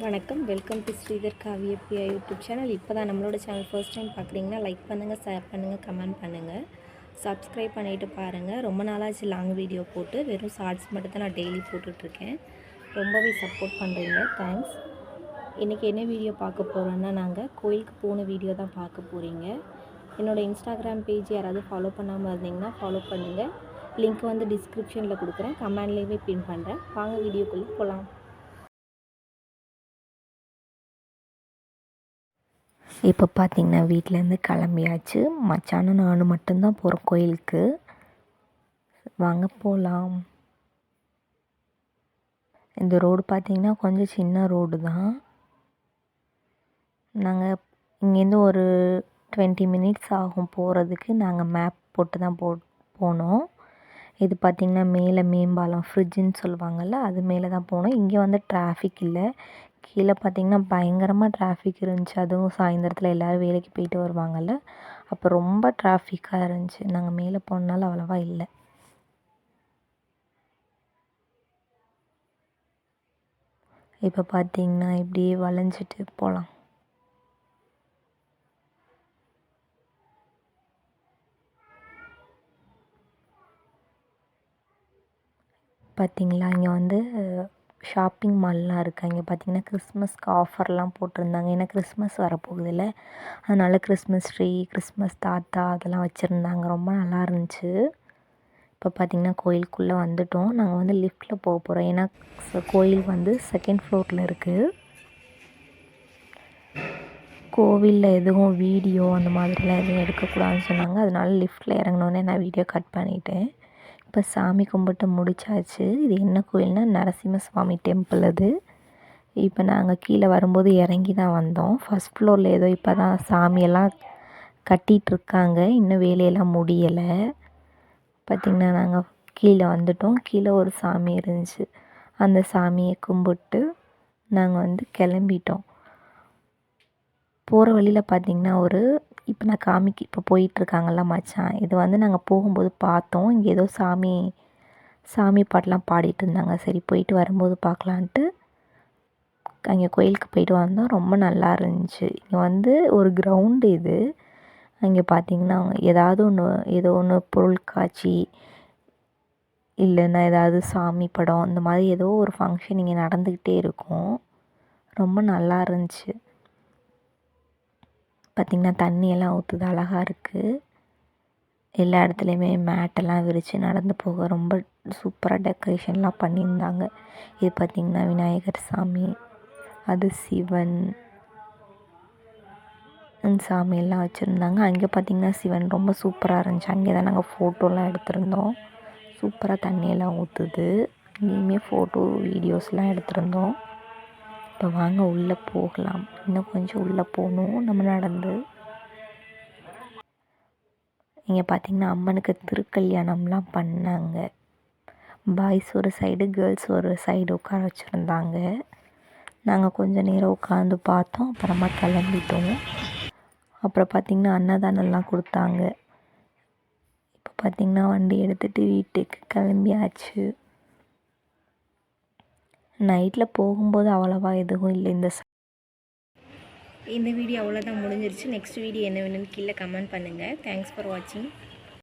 வணக்கம், welcome to Sridhar காவிய Priya YouTube channel. இப்போ தான் நம்மளோட சேனல் ஃபர்ஸ்ட் டைம் பார்க்குறீங்கன்னா லைக் பண்ணுங்கள், ஷேர் பண்ணுங்கள், கமெண்ட் பண்ணுங்கள், சப்ஸ்கிரைப் பண்ணிவிட்டு பாருங்கள். ரொம்ப நாளாச்சு லாங் வீடியோ போட்டு, வெறும் ஷார்ட்ஸ் மட்டும் தான் நான் டெய்லி போட்டுட்ருக்கேன். ரொம்பவே சப்போர்ட் பண்ணுறீங்க, தேங்க்ஸ். இன்றைக்கி என்ன வீடியோ பார்க்க போகிறோன்னா, நாங்கள் கோயிலுக்கு போன வீடியோ தான் பார்க்க போகிறீங்க. என்னோடய இன்ஸ்டாகிராம் பேஜ் யாராவது ஃபாலோ பண்ணாமல் இருந்தீங்கன்னா ஃபாலோ பண்ணுங்கள். லிங்க் வந்து டிஸ்கிரிப்ஷனில் கொடுக்குறேன், கமெண்ட்லேயுமே பின் பண்ணுறேன். வாங்க வீடியோக்குள்ளே போகலாம். இப்போ பார்த்திங்கன்னா வீட்டிலேருந்து கிளம்பியாச்சு. மச்சானும் நானும் மட்டும்தான் போகிறோம் கோயிலுக்கு. வாங்க போகலாம். இந்த ரோடு பார்த்திங்கன்னா கொஞ்சம் சின்ன ரோடு தான். நாங்கள் இங்கேருந்து ஒரு 20 மினிட்ஸ் ஆகும் போகிறதுக்கு. நாங்கள் மேப் போட்டு தான் போனோம். இது பார்த்திங்கன்னா மேலே மேம்பாலம் ஃப்ரிட்ஜுன்னு சொல்லுவாங்கள்ல, அது மேலே தான் போனோம். இங்கே வந்து டிராஃபிக் இல்லை. கீழே பார்த்திங்கன்னா பயங்கரமாக டிராஃபிக் இருந்துச்சு. அதுவும் சாயந்தரத்தில் எல்லோரும் வேலைக்கு போயிட்டு வருவாங்கள்ல, அப்போ ரொம்ப டிராஃபிக்காக இருந்துச்சு. நாங்கள் மேலே போனனால அவ்வளோவா இல்லை. இப்போ பார்த்திங்கன்னா இப்படியே வளைஞ்சிட்டு போகலாம். பார்த்திங்களா, இங்கே வந்து ஷாப்பிங் மால்லாம் இருக்குது. இங்கே பார்த்திங்கன்னா கிறிஸ்மஸ்க்கு ஆஃபர்லாம் போட்டிருந்தாங்க. ஏன்னா கிறிஸ்மஸ் வரப்போகுதுல்ல, அதனால் கிறிஸ்மஸ் ட்ரீ, கிறிஸ்மஸ் தாத்தா அதெல்லாம் வச்சுருந்தாங்க. ரொம்ப நல்லா இருந்துச்சு. இப்போ பார்த்திங்கன்னா கோயிலுக்குள்ளே வந்துவிட்டோம். நாங்கள் வந்து லிஃப்ட்டில் போக போகிறோம். ஏன்னா கோயில் வந்து 2nd ஃப்ளோரில் இருக்குது. கோவிலில் எதுவும் வீடியோ அந்த மாதிரிலாம் எதுவும் எடுக்கக்கூடாதுன்னு சொன்னாங்க. அதனால லிஃப்ட்டில் இறங்கினோன்னே நான் வீடியோ கட் பண்ணிட்டேன். இப்போ சாமி கும்பிட்டு முடிச்சாச்சு. இது என்ன கோயில்னால் நரசிம்ம சுவாமி டெம்பிள் அது. இப்போ நாங்கள் கீழே வரும்போது இறங்கி தான் வந்தோம். ஃபஸ்ட் ஃப்ளோரில் ஏதோ இப்போ தான் சாமியெல்லாம் கட்டிகிட்ருக்காங்க, இன்னும் வேலையெல்லாம் முடியலை. பார்த்திங்கன்னா நாங்கள் கீழே வந்துவிட்டோம். கீழே ஒரு சாமி இருந்துச்சு. அந்த சாமியை கும்பிட்டு நாங்கள் வந்து கிளம்பிட்டோம். போகிற வழியில் பார்த்திங்கன்னா இப்போ நான் இப்போ போயிட்டுருக்காங்கல்ல மச்சான், இது வந்து நாங்கள் போகும்போது பார்த்தோம். இங்கே ஏதோ சாமி பாட்டெலாம் பாடிட்டு இருந்தாங்க. சரி போயிட்டு வரும்போது பார்க்கலான்ட்டு அங்கே கோயிலுக்கு போயிட்டு வந்தோம். ரொம்ப நல்லா இருந்துச்சு. இங்கே வந்து ஒரு கிரவுண்டு இது. அங்கே பார்த்திங்கன்னா ஏதோ ஒன்று பொருட்காட்சி இல்லைன்னா ஏதாவது சாமி படம் இந்த மாதிரி ஏதோ ஒரு ஃபங்க்ஷன் இங்கே நடந்துக்கிட்டே இருக்கும். ரொம்ப நல்லா இருந்துச்சு. பார்த்திங்கன்னா தண்ணியெல்லாம் ஊற்றுது, அழகாக இருக்குது. எல்லா இடத்துலையுமே மேட்டெல்லாம் விரித்து நடந்து போக ரொம்ப சூப்பராக டெக்கரேஷன்லாம் பண்ணியிருந்தாங்க. இது பார்த்திங்கன்னா விநாயகர் சாமி, அது சிவன் சாமியெல்லாம் வச்சுருந்தாங்க. அங்கே பார்த்திங்கன்னா சிவன் ரொம்ப சூப்பராக இருந்துச்சு. அங்கே தான் நாங்கள் ஃபோட்டோலாம் எடுத்திருந்தோம். சூப்பராக தண்ணியெல்லாம் ஊற்றுது. இங்கேயுமே ஃபோட்டோ வீடியோஸ்லாம் எடுத்திருந்தோம். இப்போ வாங்க உள்ளே போகலாம். இன்னும் கொஞ்சம் உள்ளே போகணும் நம்ம நடந்து. இங்கே பார்த்திங்கன்னா அம்மனுக்கு திருக்கல்யாணம்லாம் பண்ணாங்க. பாய்ஸ் ஒரு சைடு, கேர்ள்ஸ் ஒரு சைடு உட்கார வச்சுருந்தாங்க. நாங்கள் கொஞ்சம் நேரம் உட்காந்து பார்த்தோம், அப்புறமா கிளம்பிட்டோம். அப்புறம் பார்த்திங்கன்னா அன்னதானம்லாம் கொடுத்தாங்க. இப்போ பார்த்திங்கன்னா வண்டி எடுத்துகிட்டு வீட்டுக்கு கிளம்பியாச்சு. நைட்டில் போகும்போது அவ்வளோவா எதுவும் இல்லை. இந்த வீடியோ அவ்வளோதான், முடிஞ்சிருச்சு. நெக்ஸ்ட் வீடியோ என்ன வேணும்னு கீழே கமெண்ட் பண்ணுங்கள். தேங்க்ஸ் ஃபார் வாட்சிங்.